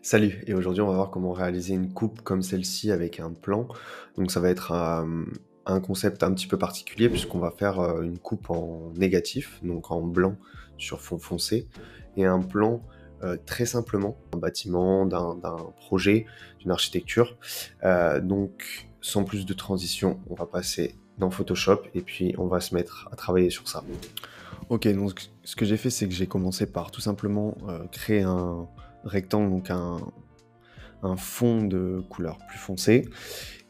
Salut, et aujourd'hui on va voir comment réaliser une coupe comme celle-ci avec un plan. Donc ça va être un concept un petit peu particulier puisqu'on va faire une coupe en négatif, donc en blanc sur fond foncé, et un plan très simplement, un bâtiment, d'un projet, d'une architecture. Donc sans plus de transition, on va passer dans Photoshop et puis on va se mettre à travailler sur ça. Ok, donc ce que j'ai fait, c'est que j'ai commencé par tout simplement créer un rectangle, donc un fond de couleur plus foncé,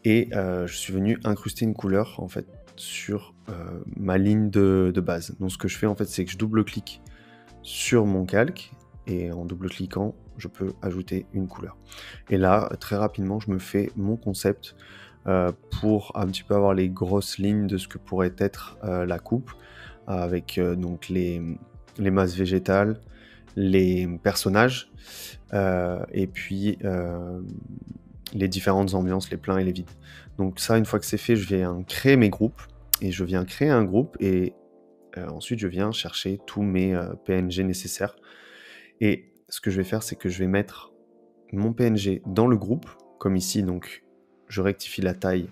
et je suis venu incruster une couleur en fait sur ma ligne de base. Donc ce que je fais en fait, c'est que je double-clique sur mon calque, et en double-cliquant, je peux ajouter une couleur. Et là, très rapidement, je me fais mon concept pour un petit peu avoir les grosses lignes de ce que pourrait être la coupe, avec donc les masses végétales, les personnages, et puis les différentes ambiances, les pleins et les vides. Donc ça, une fois que c'est fait, je viens créer mes groupes, et je viens créer un groupe, et ensuite je viens chercher tous mes PNG nécessaires. Et ce que je vais faire, c'est que je vais mettre mon PNG dans le groupe, comme ici, donc je rectifie la taille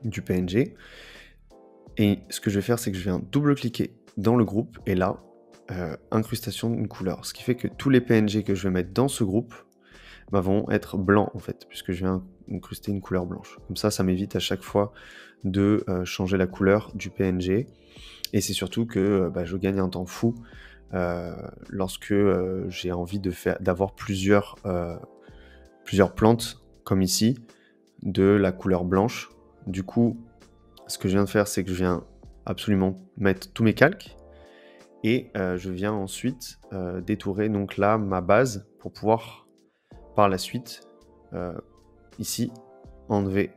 du PNG. Et ce que je vais faire, c'est que je viens double-cliquer dans le groupe, et là, incrustation d'une couleur. Ce qui fait que tous les PNG que je vais mettre dans ce groupe vont être blancs, en fait, puisque je viens incruster une couleur blanche. Comme ça m'évite à chaque fois de changer la couleur du PNG. Et c'est surtout que je gagne un temps fou lorsque j'ai envie d'avoir plusieurs plantes, comme ici, de la couleur blanche. Du coup, ce que je viens de faire, c'est que je viens absolument mettre tous mes calques, et je viens ensuite détourer donc là ma base pour pouvoir par la suite ici enlever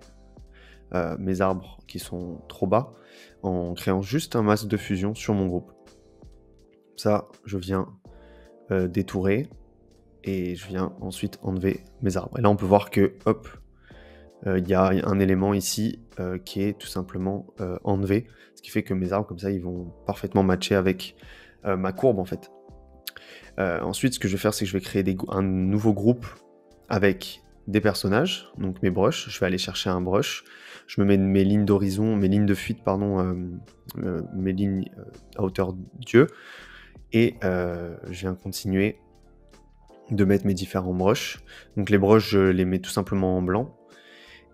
mes arbres qui sont trop bas en créant juste un masque de fusion sur mon groupe. Ça, je viens détourer, et je viens ensuite enlever mes arbres. Et là, on peut voir que, hop, il y a un élément ici qui est tout simplement enlevé, ce qui fait que mes arbres, comme ça, ils vont parfaitement matcher avec ma courbe, en fait. Ensuite, ce que je vais faire, c'est que je vais créer un nouveau groupe avec des personnages, donc mes brushes. Je vais aller chercher un brush, je me mets mes lignes d'horizon, mes lignes de fuite, pardon, mes lignes à hauteur d'yeux, et je viens continuer de mettre mes différents brushes. Donc les brushes, je les mets tout simplement en blanc.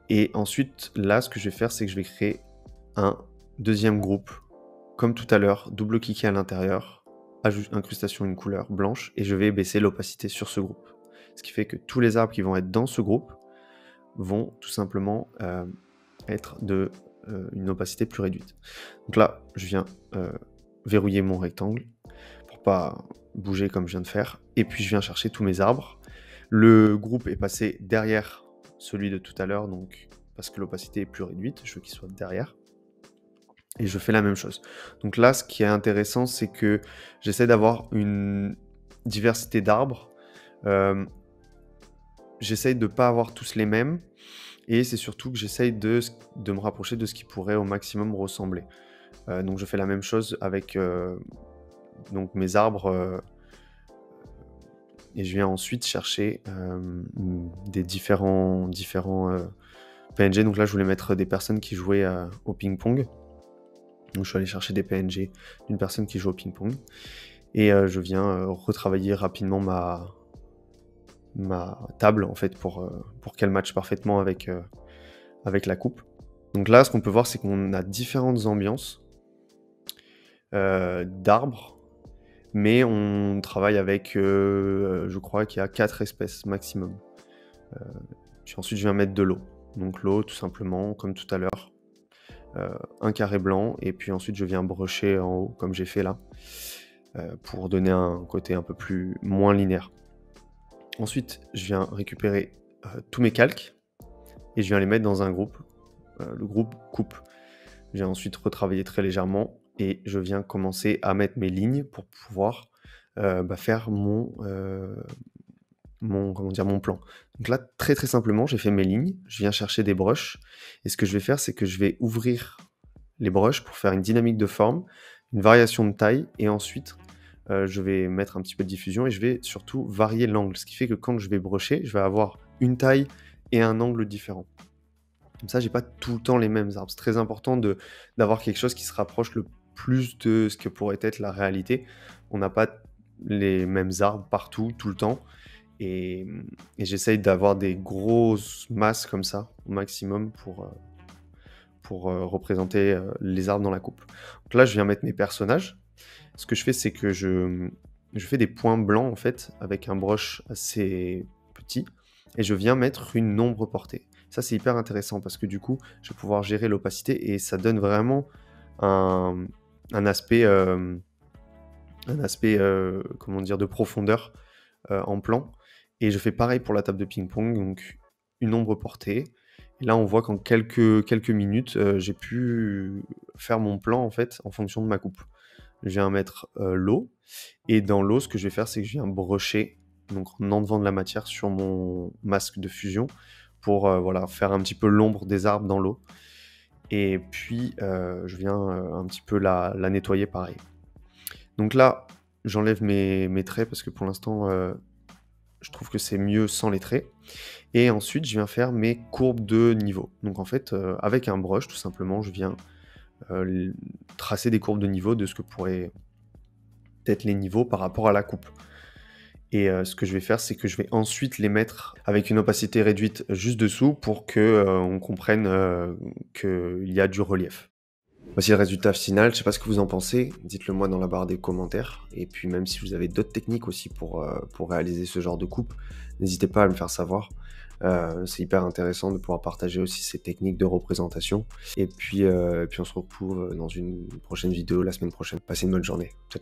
Et ensuite, là, ce que je vais faire, c'est que je vais créer un deuxième groupe, comme tout à l'heure, double-cliquer à l'intérieur, incrustation une couleur blanche, et je vais baisser l'opacité sur ce groupe. Ce qui fait que tous les arbres qui vont être dans ce groupe vont tout simplement être une opacité plus réduite. Donc là, je viens verrouiller mon rectangle pour pas bouger comme je viens de faire, et puis je viens chercher tous mes arbres. Le groupe est passé derrière celui de tout à l'heure, donc parce que l'opacité est plus réduite, je veux qu'il soit derrière. Et je fais la même chose. Donc là, ce qui est intéressant, c'est que j'essaie d'avoir une diversité d'arbres. J'essaye de ne pas avoir tous les mêmes, et c'est surtout que j'essaye de me rapprocher de ce qui pourrait au maximum ressembler. Donc je fais la même chose avec donc mes arbres, et je viens ensuite chercher des différents PNG. Donc là, je voulais mettre des personnes qui jouaient au ping-pong. Donc je suis allé chercher des PNG d'une personne qui joue au ping-pong, et je viens retravailler rapidement ma table, en fait, pour qu'elle matche parfaitement avec la coupe. Donc là, ce qu'on peut voir, c'est qu'on a différentes ambiances d'arbres, mais on travaille avec, je crois qu'il y a 4 espèces maximum. Puis ensuite, je viens mettre de l'eau. Donc l'eau, tout simplement, comme tout à l'heure, un carré blanc, et puis ensuite, je viens brusher en haut, comme j'ai fait là, pour donner un côté un peu moins linéaire. Ensuite, je viens récupérer tous mes calques, et je viens les mettre dans un groupe, le groupe coupe. Je viens ensuite retravailler très légèrement, et je viens commencer à mettre mes lignes pour pouvoir faire mon plan. Donc là, très très simplement, j'ai fait mes lignes, je viens chercher des brushes, et ce que je vais faire, c'est que je vais ouvrir les brushes pour faire une dynamique de forme, une variation de taille, et ensuite je vais mettre un petit peu de diffusion et je vais surtout varier l'angle. Ce qui fait que quand je vais brusher, je vais avoir une taille et un angle différent. Comme ça, j'ai pas tout le temps les mêmes arbres. C'est très important d'avoir quelque chose qui se rapproche le plus de ce que pourrait être la réalité. On n'a pas les mêmes arbres partout, tout le temps. Et, et j'essaye d'avoir des grosses masses comme ça, au maximum, pour représenter les arbres dans la coupe. Donc là, je viens mettre mes personnages. Ce que je fais, c'est que je fais des points blancs, en fait, avec un brush assez petit, et je viens mettre une ombre portée. Ça, c'est hyper intéressant, parce que du coup, je vais pouvoir gérer l'opacité, et ça donne vraiment un, un aspect, comment dire, de profondeur en plan. Et je fais pareil pour la table de ping-pong, donc une ombre portée. Et là, on voit qu'en quelques minutes, j'ai pu faire mon plan, en fait, en fonction de ma coupe. Je viens mettre l'eau, et dans l'eau, ce que je vais faire, c'est que je viens brusher, donc en enlevant de la matière sur mon masque de fusion, pour voilà, faire un petit peu l'ombre des arbres dans l'eau. Et puis, je viens un petit peu la nettoyer pareil. Donc là, j'enlève mes traits, parce que pour l'instant, je trouve que c'est mieux sans les traits. Et ensuite, je viens faire mes courbes de niveau. Donc en fait, avec un brush, tout simplement, je viens tracer des courbes de niveau de ce que pourraient être les niveaux par rapport à la coupe. Et ce que je vais faire, c'est que je vais ensuite les mettre avec une opacité réduite juste dessous pour que on comprenne qu'il y a du relief. Voici le résultat final, je sais pas ce que vous en pensez, dites-le moi dans la barre des commentaires. Et puis même si vous avez d'autres techniques aussi pour réaliser ce genre de coupe, n'hésitez pas à me faire savoir. C'est hyper intéressant de pouvoir partager aussi ces techniques de représentation. Et puis on se retrouve dans une prochaine vidéo la semaine prochaine. Passez une bonne journée. Ciao, ciao.